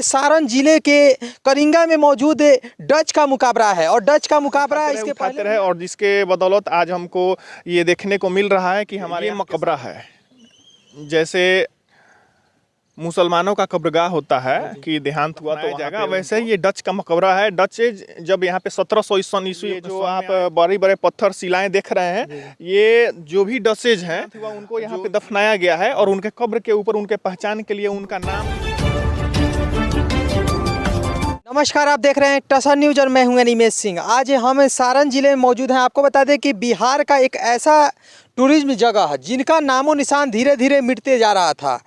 सारण जिले के करिंगा में मौजूद डच का मुकाबरा है और डच का मुकाबरा इसके पहले रहे और जिसके बदौलत आज हमको ये देखने को मिल रहा है कि हमारे मकबरा है। जैसे मुसलमानों का कब्रगाह होता है कि देहांत हुआ तो जगह, वैसे ही ये डच का मकबरा है। डच जब यहाँ पे 1700 ईस्वी जो आप बड़े बड़े पत्थर शिलाएं देख रहे हैं, ये जो भी डचेज हैं उनको यहाँ पे दफनाया गया है और उनके कब्र के ऊपर उनके पहचान के लिए उनका नाम। नमस्कार, आप देख रहे हैं टसन न्यूज और मैं हूं निमेश सिंह। आज हम सारण जिले में मौजूद हैं। आपको बता दें कि बिहार का एक ऐसा टूरिज्म जगह है जिनका नामो निशान धीरे धीरे मिटते जा रहा था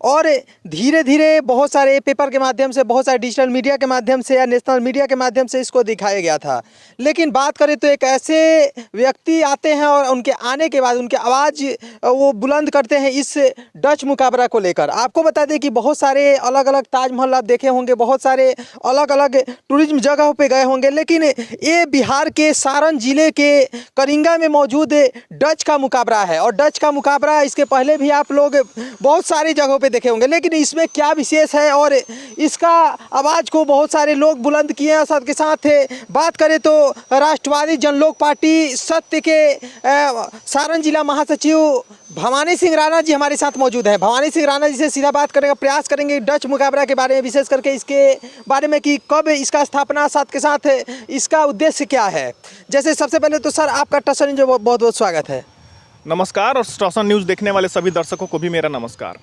और धीरे धीरे बहुत सारे पेपर के माध्यम से, बहुत सारे डिजिटल मीडिया के माध्यम से या नेशनल मीडिया के माध्यम से इसको दिखाया गया था। लेकिन बात करें तो एक ऐसे व्यक्ति आते हैं और उनके आने के बाद उनकी आवाज़ वो बुलंद करते हैं इस डच मुकाबरा को लेकर। आपको बता दें कि बहुत सारे अलग अलग ताजमहल आप देखे होंगे, बहुत सारे अलग अलग टूरिज्म जगहों पर गए होंगे, लेकिन ये बिहार के सारण जिले के करिंगा में मौजूद डच का मुकाबरा है। और डच का मुकाबरा इसके पहले भी आप लोग बहुत सारी जगहों देखे होंगे, लेकिन इसमें क्या विशेष है और इसका आवाज को बहुत सारे लोग बुलंद किए हैं। साथ के साथ बात करें तो राष्ट्रवादी जनलोक पार्टी सत्य के सारण जिला महासचिव भवानी सिंह राणा जी हमारे साथ मौजूद हैं। भवानी सिंह राणा जी से सीधा बात करने का प्रयास करेंगे डच मुकाबला के बारे में, विशेष करके इसके बारे में कि कब इसका स्थापना, साथ के साथ इसका उद्देश्य क्या है। जैसे सबसे पहले तो सर आपका टसन न्यूज बहुत बहुत स्वागत है। नमस्कार, और टसन न्यूज देखने वाले सभी दर्शकों को भी मेरा नमस्कार।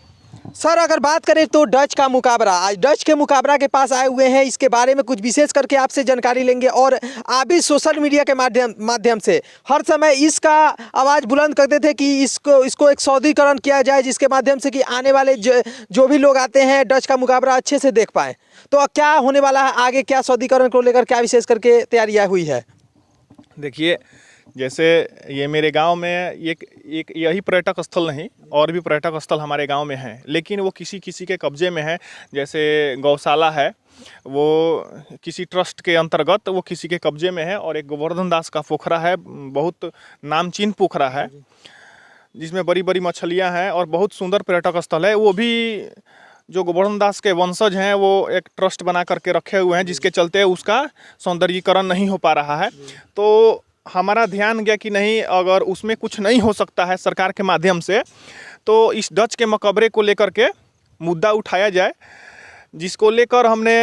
सर अगर बात करें तो डच का मुकाबरा, आज डच के मुकाबरा के पास आए हुए हैं, इसके बारे में कुछ विशेष करके आपसे जानकारी लेंगे और आप भी सोशल मीडिया के माध्यम से हर समय इसका आवाज़ बुलंद करते थे कि इसको एक सौदीकरण किया जाए, जिसके माध्यम से कि आने वाले जो भी लोग आते हैं डच का मुकाबरा अच्छे से देख पाएँ। तो क्या होने वाला है आगे, क्या सौदीकरण को लेकर क्या विशेष करके तैयारियाँ हुई है? देखिए, जैसे ये मेरे गांव में एक यही पर्यटक स्थल नहीं, और भी पर्यटक स्थल हमारे गांव में हैं, लेकिन वो किसी के कब्जे में है। जैसे गौशाला है, वो किसी ट्रस्ट के अंतर्गत वो किसी के कब्जे में है। और एक गोवर्धन दास का पोखरा है, बहुत नामचीन पोखरा है, जिसमें बड़ी बड़ी मछलियां हैं और बहुत सुंदर पर्यटक स्थल है। वो भी जो गोवर्धन दास के वंशज हैं वो एक ट्रस्ट बना करके रखे हुए हैं, जिसके चलते उसका सौंदर्यीकरण नहीं हो पा रहा है। तो हमारा ध्यान गया कि नहीं, अगर उसमें कुछ नहीं हो सकता है सरकार के माध्यम से, तो इस डच के मकबरे को लेकर के मुद्दा उठाया जाए, जिसको लेकर हमने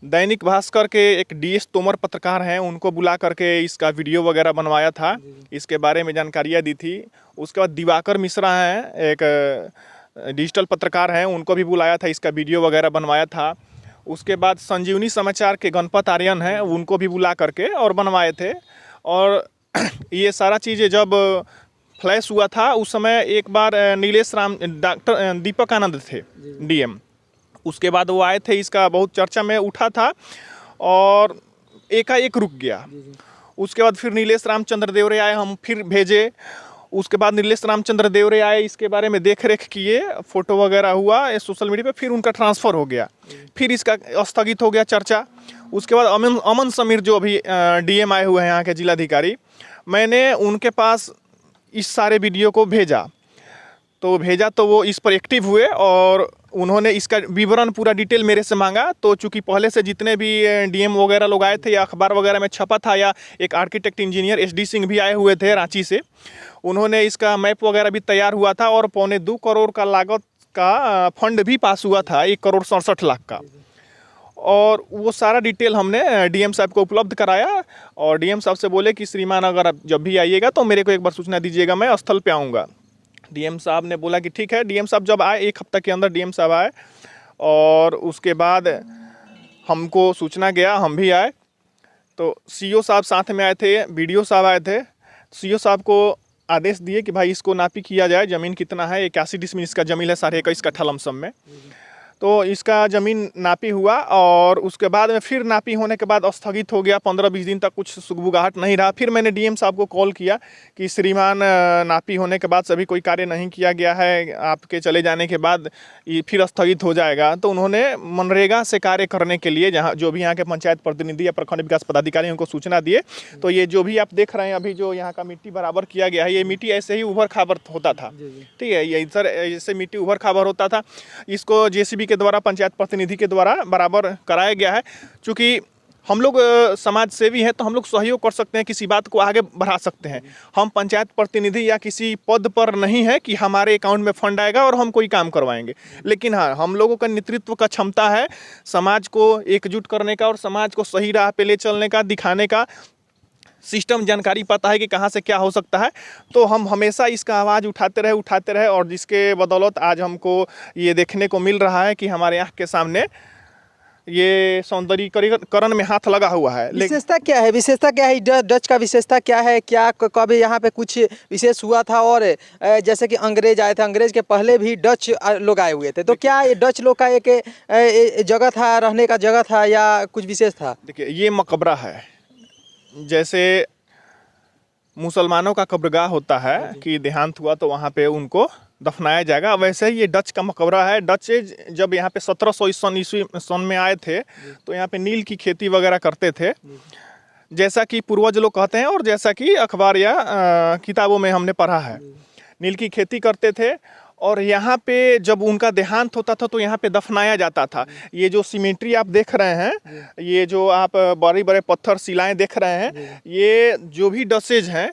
दैनिक भास्कर के एक DS तोमर पत्रकार हैं, उनको बुला करके इसका वीडियो वगैरह बनवाया था, इसके बारे में जानकारियाँ दी थी। उसके बाद दिवाकर मिश्रा हैं, एक डिजिटल पत्रकार हैं, उनको भी बुलाया था, इसका वीडियो वगैरह बनवाया था। उसके बाद संजीवनी समाचार के गणपत आर्यन हैं, उनको भी बुला करके और बनवाए थे। और ये सारा चीज़ें जब फ्लैश हुआ था उस समय एक बार नीलेश राम, डॉक्टर दीपक आनंद थे DM, उसके बाद वो आए थे, इसका बहुत चर्चा में उठा था और एकाएक रुक गया। उसके बाद फिर नीलेश रामचंद्र देवरे आए, हम फिर भेजे। उसके बाद नीलेश रामचंद्र देवरे आए, इसके बारे में देख रेख किए, फोटो वगैरह हुआ सोशल मीडिया पे, फिर उनका ट्रांसफ़र हो गया, फिर इसका स्थगित हो गया चर्चा। उसके बाद अमन समीर जो अभी DM आए हुए हैं यहाँ के जिलाधिकारी, मैंने उनके पास इस सारे वीडियो को भेजा तो वो इस पर एक्टिव हुए और उन्होंने इसका विवरण पूरा डिटेल मेरे से मांगा। तो चूँकि पहले से जितने भी DM वगैरह लोग आए थे या अखबार वगैरह में छपा था, या एक आर्किटेक्ट इंजीनियर SD सिंह भी आए हुए थे रांची से, उन्होंने इसका मैप वगैरह भी तैयार हुआ था और 2.25 करोड़ का लागत का फंड भी पास हुआ था, 1,67,00,000 का। और वो सारा डिटेल हमने DM साहब को उपलब्ध कराया और DM साहब से बोले कि श्रीमान अगर आप जब भी आइएगा तो मेरे को एक बार सूचना दीजिएगा, मैं स्थल पे आऊँगा। DM साहब ने बोला कि ठीक है। DM साहब जब आए, 1 हफ्ता के अंदर DM साहब आए और उसके बाद हमको सूचना गया, हम भी आए। तो CO साहब साथ में आए थे, BDO साहब आए थे। CO साहब को आदेश दिए कि भाई इसको नापी किया जाए, ज़मीन कितना है, 81 डिसमिल इसका ज़मीन है, 21.5 कट्ठा लमसम में। तो इसका ज़मीन नापी हुआ और उसके बाद में फिर नापी होने के बाद स्थगित हो गया, 15-20 दिन तक कुछ सुगबुगाहट नहीं रहा। फिर मैंने DM साहब को कॉल किया कि श्रीमान नापी होने के बाद सभी कोई कार्य नहीं किया गया है, आपके चले जाने के बाद ये फिर स्थगित हो जाएगा। तो उन्होंने मनरेगा से कार्य करने के लिए जहाँ जो भी यहाँ के पंचायत प्रतिनिधि या प्रखंड विकास पदाधिकारी उनको सूचना दिए। तो ये जो भी आप देख रहे हैं अभी जो यहाँ का मिट्टी बराबर किया गया है, ये मिट्टी ऐसे ही उभर खाबर होता था, ठीक है। ये सर ऐसे मिट्टी उभर खाबर होता था, इसको JCB के द्वारा, पंचायत प्रतिनिधि के द्वारा बराबर कराया गया है। चूँकि हम लोग समाज सेवी हैं तो हम लोग सहयोग कर सकते हैं, किसी बात को आगे बढ़ा सकते हैं। हम पंचायत प्रतिनिधि या किसी पद पर नहीं है कि हमारे अकाउंट में फंड आएगा और हम कोई काम करवाएंगे, लेकिन हाँ, हम लोगों का नेतृत्व का क्षमता है समाज को एकजुट करने का और समाज को सही राह पे ले चलने का, दिखाने का। सिस्टम जानकारी पता है कि कहाँ से क्या हो सकता है, तो हम हमेशा इसका आवाज़ उठाते रहे और जिसके बदौलत आज हमको ये देखने को मिल रहा है कि हमारे आँख के सामने ये सौंदर्यीकरण में हाथ लगा हुआ है। विशेषता क्या है, डच का विशेषता क्या है? क्या कभी यहाँ पे कुछ विशेष हुआ था? और जैसे कि अंग्रेज आए थे, अंग्रेज के पहले भी डच लोग आए हुए थे, तो क्या ये डच लोग का एक जगह था, रहने का जगह था या कुछ विशेष था? देखिए, ये मकबरा है। जैसे मुसलमानों का कब्रगाह होता है कि देहांत हुआ तो वहाँ पे उनको दफनाया जाएगा, वैसे ही ये डच का मकबरा है। डच जब यहाँ पे 1700 ईस्वी सन में आए थे तो यहाँ पे नील की खेती वगैरह करते थे, जैसा कि पूर्वज लोग कहते हैं और जैसा कि अखबार या किताबों में हमने पढ़ा है। नील की खेती करते थे और यहाँ पे जब उनका देहांत होता था तो यहाँ पे दफनाया जाता था। ये जो सिमेट्री आप देख रहे हैं, ये जो आप बड़े बड़े पत्थर शिलाएं देख रहे हैं, ये जो भी डसेज हैं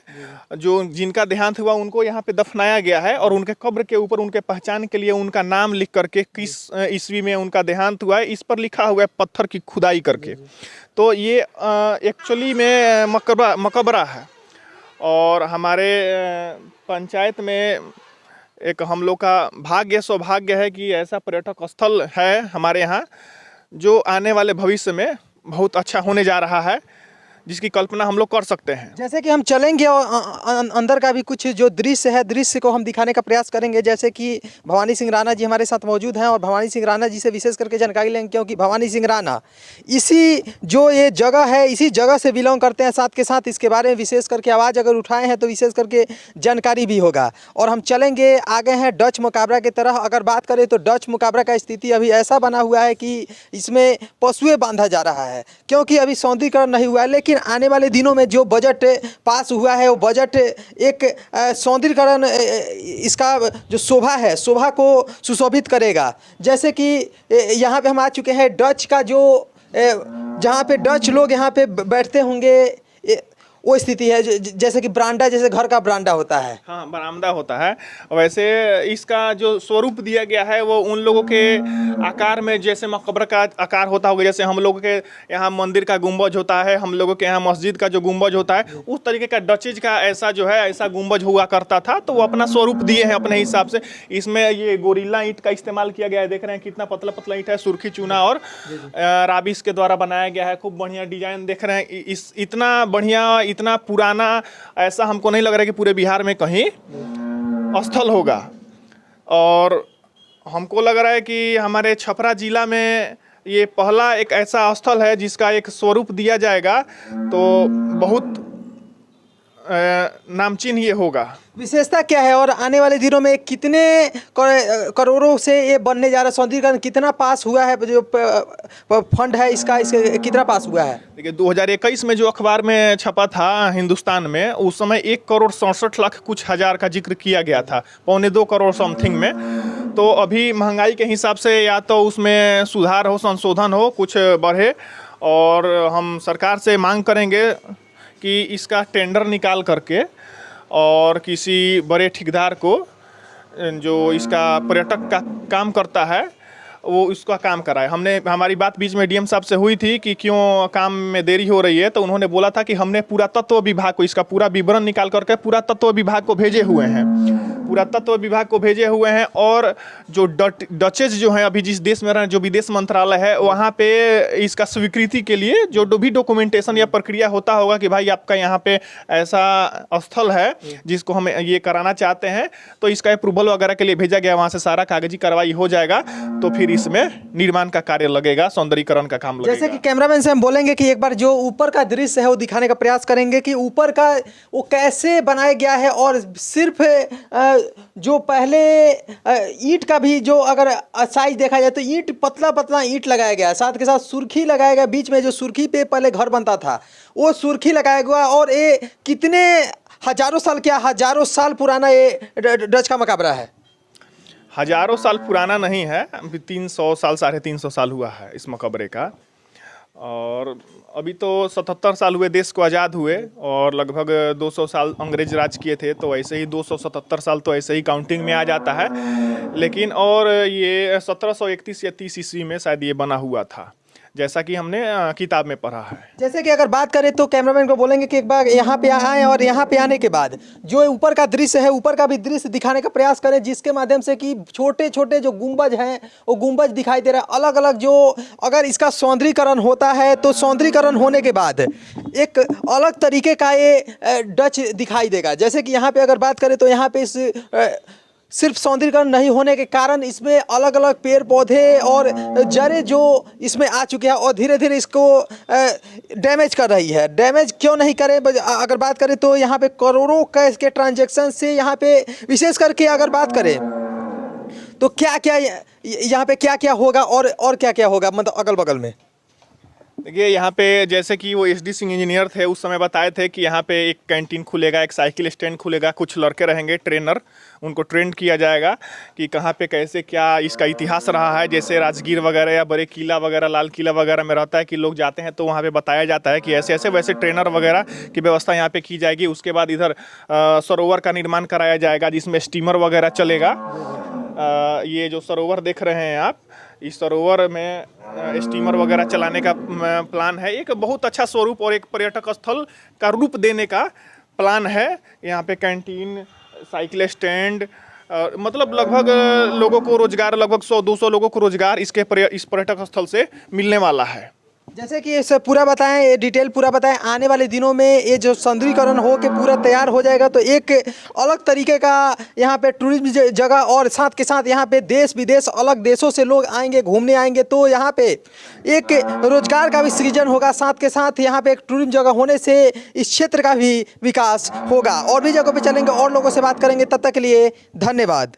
जो जिनका देहांत हुआ उनको यहाँ पे दफनाया गया है और उनके कब्र के ऊपर उनके पहचान के लिए उनका नाम लिख करके किस ईस्वी में उनका देहांत हुआ है इस पर लिखा हुआ है पत्थर की खुदाई करके। तो ये एक्चुअली में मकबरा है। और हमारे पंचायत में एक हम लोग का सौभाग्य है कि ऐसा पर्यटक स्थल है हमारे यहाँ जो आने वाले भविष्य में बहुत अच्छा होने जा रहा है, जिसकी कल्पना हम लोग कर सकते हैं। जैसे कि हम चलेंगे और अंदर का भी कुछ जो दृश्य है, दृश्य को हम दिखाने का प्रयास करेंगे। जैसे कि भवानी सिंह राणा जी हमारे साथ मौजूद हैं और भवानी सिंह राणा जी से विशेष करके जानकारी लेंगे, क्योंकि भवानी सिंह राणा इसी जो ये जगह है इसी जगह से बिलोंग करते हैं। साथ के साथ इसके बारे में विशेष करके आवाज़ अगर उठाए हैं तो विशेष करके जानकारी भी होगा। और हम चलेंगे आगे हैं डच मुकाबरा की तरह। अगर बात करें तो डच मुकाबरा का स्थिति अभी ऐसा बना हुआ है कि इसमें पशुएं बांधा जा रहा है, क्योंकि अभी सौंदर्यीकरण नहीं हुआ है। लेकिन आने वाले दिनों में जो बजट पास हुआ है वो बजट एक सौंदर्यीकरण, इसका जो शोभा है, शोभा को सुशोभित करेगा। जैसे कि यहाँ पे हम आ चुके हैं डच का जो जहाँ पे डच लोग यहाँ पे बैठते होंगे वो स्थिति है, जैसे कि बरामदा, जैसे घर का बरामदा होता है। हाँ, बरामदा होता है। वैसे इसका जो स्वरूप दिया गया है वो उन लोगों के आकार में, जैसे मकबरा का आकार होता होगा, जैसे हम लोगों के यहाँ मंदिर का गुंबज होता है, हम लोगों के यहाँ मस्जिद का जो गुंबज होता है, उस तरीके का डचेज का ऐसा जो है ऐसा गुंबज हुआ करता था। तो वो अपना स्वरूप दिए हैं अपने हिसाब से। इसमें ये गोरिल्ला ईंट का इस्तेमाल किया गया है। देख रहे हैं कितना पतला पतला ईंट है, सुर्खी चूना और राबिस के द्वारा बनाया गया है। खूब बढ़िया डिजाइन देख रहे हैं। इतना बढ़िया, इतना पुराना ऐसा हमको नहीं लग रहा है कि पूरे बिहार में कहीं स्थल होगा। और हमको लग रहा है कि हमारे छपरा जिला में ये पहला एक ऐसा स्थल है जिसका एक स्वरूप दिया जाएगा, तो बहुत नामचीन ये होगा। विशेषता क्या है और आने वाले दिनों में कितने करोड़ों से ये बनने जा रहा है? सौंदर्यीकरण कितना पास हुआ है, जो फंड है इसका कितना पास हुआ है? देखिए, 2021 में जो अखबार में छपा था हिंदुस्तान में, उस समय 1,67,00,000 कुछ हजार का जिक्र किया गया था, 1.25 करोड़ समथिंग में। तो अभी महंगाई के हिसाब से या तो उसमें सुधार हो, संशोधन हो, कुछ बढ़े। और हम सरकार से मांग करेंगे कि इसका टेंडर निकाल करके और किसी बड़े ठेकेदार को जो इसका पर्यटक का काम करता है वो इसका काम कराए। हमारी बात बीच में डीएम साहब से हुई थी कि क्यों काम में देरी हो रही है, तो उन्होंने बोला था कि हमने पुरातत्व विभाग को इसका पूरा विवरण निकाल करके पुरातत्व विभाग को भेजे हुए हैं। और जो डचेज जो हैं अभी जिस देश में रह, जो विदेश मंत्रालय है, वहाँ पे इसका स्वीकृति के लिए जो भी डॉक्यूमेंटेशन या प्रक्रिया होता होगा कि भाई आपका यहाँ पे ऐसा स्थल है जिसको हम ये कराना चाहते हैं, तो इसका अप्रूवल वगैरह के लिए भेजा गया। वहाँ से सारा कागजी कार्रवाई हो जाएगा, तो फिर इसमें निर्माण का कार्य लगेगा, सौंदर्यीकरण का काम लगेगा। जैसे कि कैमरामैन से हम बोलेंगे कि एक बार जो ऊपर का दृश्य है वो दिखाने का प्रयास करेंगे कि ऊपर का वो कैसे बनाया गया है। और सिर्फ जो पहले ईंट का भी जो अगर साइज देखा जाए तो ईंट पतला पतला ईंट लगाया गया, साथ के साथ सुर्खी लगाया गया। बीच में जो सुर्खी पे पहले घर बनता था वो सुर्खी लगाया गया। और ये कितने हजारों साल पुराना ये डच का मकबरा है। हजारों साल पुराना नहीं है, अभी 300 साल 350 साल हुआ है इस मकबरे का। और अभी तो 77 साल हुए देश को आज़ाद हुए, और लगभग 200 साल अंग्रेज राज किए थे, तो ऐसे ही 277 साल तो ऐसे ही काउंटिंग में आ जाता है। लेकिन और ये 1731 या 30 ईस्वी में शायद ये बना हुआ था, जैसा कि हमने किताब में पढ़ा है। जैसे कि अगर बात करें तो कैमरामैन को बोलेंगे कि एक बार यहाँ पे आएँ और यहाँ पे आने के बाद जो ऊपर का दृश्य है, ऊपर का भी दृश्य दिखाने का प्रयास करें, जिसके माध्यम से कि छोटे छोटे जो गुंबज हैं वो गुंबज दिखाई दे रहा है अलग अलग। जो अगर इसका सौंदर्यीकरण होता है तो सौंदर्यीकरण होने के बाद एक अलग तरीके का ये डच दिखाई देगा। जैसे कि यहाँ पे अगर बात करें तो यहाँ पे इस सिर्फ सौंदर्यीकरण नहीं होने के कारण इसमें अलग अलग पेड़ पौधे और जड़ें जो इसमें आ चुके हैं और धीरे धीरे इसको डैमेज कर रही है। डैमेज क्यों नहीं करें, अगर बात करें तो यहाँ पे करोड़ों कैश के ट्रांजैक्शन से यहाँ पे विशेष करके अगर बात करें तो क्या क्या यहाँ पे क्या क्या होगा और क्या क्या होगा, मतलब अगल बगल में। देखिए यहाँ पे जैसे कि वो SD सिंह इंजीनियर थे, उस समय बताए थे कि यहाँ पे एक कैंटीन खुलेगा, एक साइकिल स्टैंड खुलेगा, कुछ लड़के रहेंगे ट्रेनर, उनको ट्रेंड किया जाएगा कि कहाँ पे कैसे क्या इसका इतिहास रहा है। जैसे राजगीर वगैरह या बड़े किला वगैरह, लाल किला वगैरह में रहता है कि लोग जाते हैं तो वहाँ पे बताया जाता है कि ऐसे ऐसे वैसे ट्रेनर वगैरह की व्यवस्था यहाँ पे की जाएगी। उसके बाद इधर सरोवर का निर्माण कराया जाएगा जिसमें स्टीमर वगैरह चलेगा। ये जो सरोवर देख रहे हैं आप, इस सरोवर में स्टीमर वगैरह चलाने का प्लान है। एक बहुत अच्छा स्वरूप और एक पर्यटक स्थल का रूप देने का प्लान है। यहाँ पे कैंटीन, साइकिल स्टैंड, मतलब लगभग लोगों को रोजगार, लगभग 100-200 लोगों को रोजगार इस पर्यटक स्थल से मिलने वाला है। जैसे कि इसे पूरा बताएं, ये डिटेल पूरा बताएं, आने वाले दिनों में ये जो सौंदर्यीकरण हो के पूरा तैयार हो जाएगा तो एक अलग तरीके का यहाँ पे टूरिज्म जगह, और साथ के साथ यहाँ पे देश विदेश अलग देशों से लोग आएंगे, घूमने आएंगे, तो यहाँ पे एक रोजगार का भी सृजन होगा। साथ के साथ यहाँ पे एक टूरिज्म जगह होने से इस क्षेत्र का भी विकास होगा। और भी जगहों पर चलेंगे और लोगों से बात करेंगे, तब तक के लिए धन्यवाद।